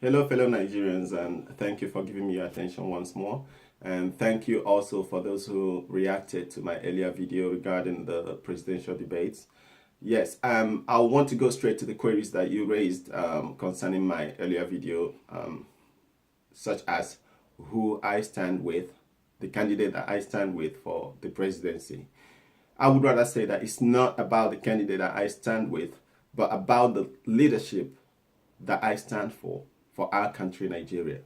Hello, fellow Nigerians, and thank you for giving me your attention once more. And thank you also for those who reacted to my earlier video regarding the presidential debates. Yes, I want to go straight to the queries that you raised concerning my earlier video, such as who I stand with, the candidate that I stand with for the presidency. I would rather say that it's not about the candidate that I stand with, but about the leadership that I stand for our country, Nigeria.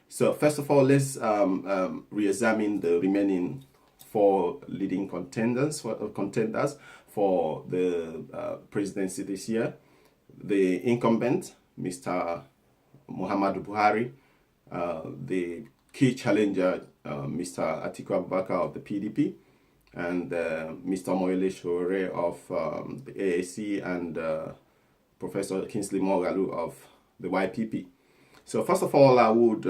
So first of all, let's re-examine the remaining four leading contenders for the presidency this year. The incumbent, Mr. Muhammadu Buhari, the key challenger, Mr. Atiku Abubakar of the PDP, and Mr. Moyele Sowore of the AAC, and Professor Kingsley Moghalu of the YPP. So first of all, I would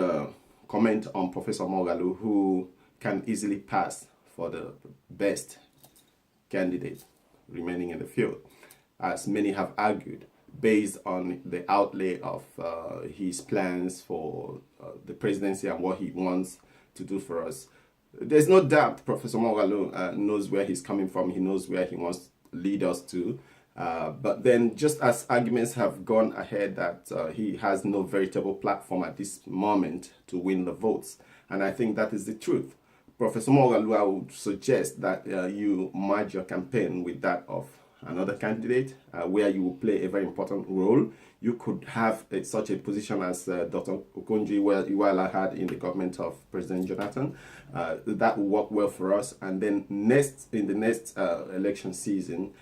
comment on Professor Moghalu, who can easily pass for the best candidate remaining in the field, as many have argued, based on the outlay of his plans for the presidency and what he wants to do for us. There's no doubt Professor Moghalu knows where he's coming from. He knows where he wants to lead us to. But then, just as arguments have gone ahead that he has no veritable platform at this moment to win the votes, and I think that is the truth. Professor Moghalu, I would suggest that you merge your campaign with that of another candidate, where you will play a very important role. You could have such a position as Dr. Ugorji Iweala had in the government of President Jonathan. That will work well for us. And then in the next election season,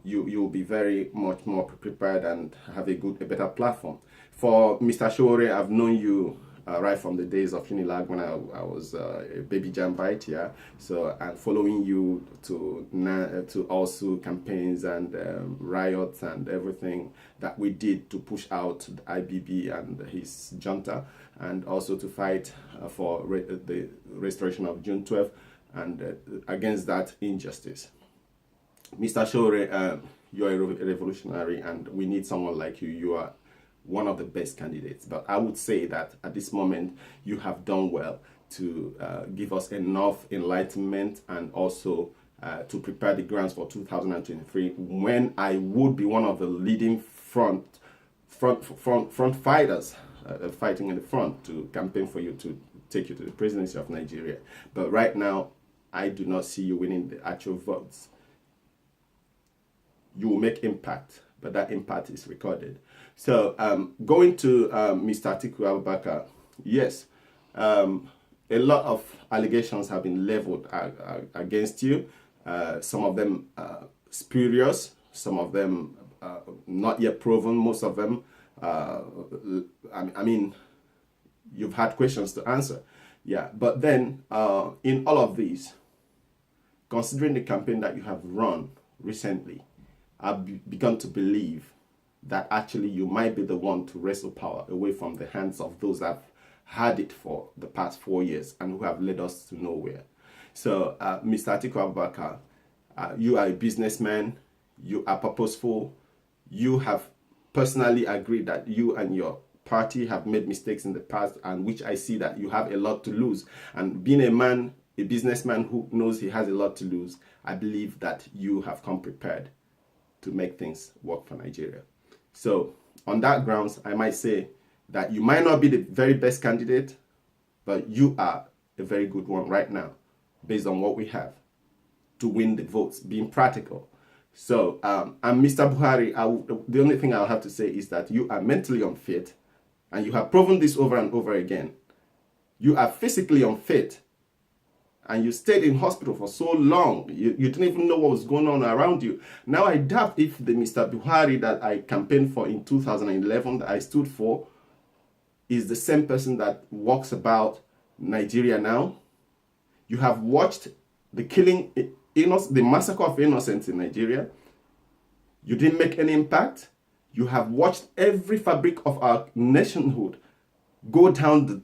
you'll be very much more prepared and have a better platform. For Mr. Sowore, I've known you right from the days of Unilag when I was a baby jambite here. So I'm following you to also campaigns and riots and everything that we did to push out the IBB and his junta, and also to fight for the restoration of June 12th and against that injustice. Mr. Sowore, you're a revolutionary, and we need someone like you. You are one of the best candidates. But I would say that at this moment, you have done well to give us enough enlightenment, and also to prepare the grounds for 2023, when I would be one of the leading front fighters, fighting in the front to campaign for you to take you to the presidency of Nigeria. But right now, I do not see you winning the actual votes. You will make impact, but that impact is recorded. So going to Mr. Atiku Abubakar, yes, a lot of allegations have been leveled against you. Some of them spurious, some of them not yet proven, most of them, I mean, you've had questions to answer. Yeah, but then in all of these, considering the campaign that you have run recently, I've begun to believe that actually you might be the one to wrestle power away from the hands of those that have had it for the past 4 years and who have led us to nowhere. So, Mr. Atiku Abubakar, you are a businessman, you are purposeful, you have personally agreed that you and your party have made mistakes in the past, and which I see that you have a lot to lose. And being a businessman who knows he has a lot to lose, I believe that you have come prepared to make things work for Nigeria. So on that grounds, I might say that you might not be the very best candidate, but you are a very good one right now, based on what we have to win the votes, being practical. So, and Mr. Buhari, the only thing I'll have to say is that you are mentally unfit, and you have proven this over and over again. You are physically unfit, and you stayed in hospital for so long, you didn't even know what was going on around you. Now I doubt if the Mr. Buhari that I campaigned for in 2011, that I stood for, is the same person that walks about Nigeria now. You have watched the killing, the massacre of innocents in Nigeria. You didn't make any impact. You have watched every fabric of our nationhood go down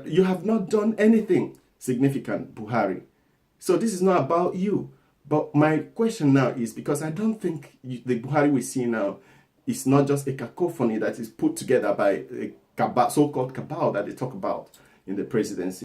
you have not done anything significant, Buhari. So this is not about you. But my question now is, because I don't think the Buhari we see now is not just a cacophony that is put together by cabal, so-called cabal that they talk about in the presidency.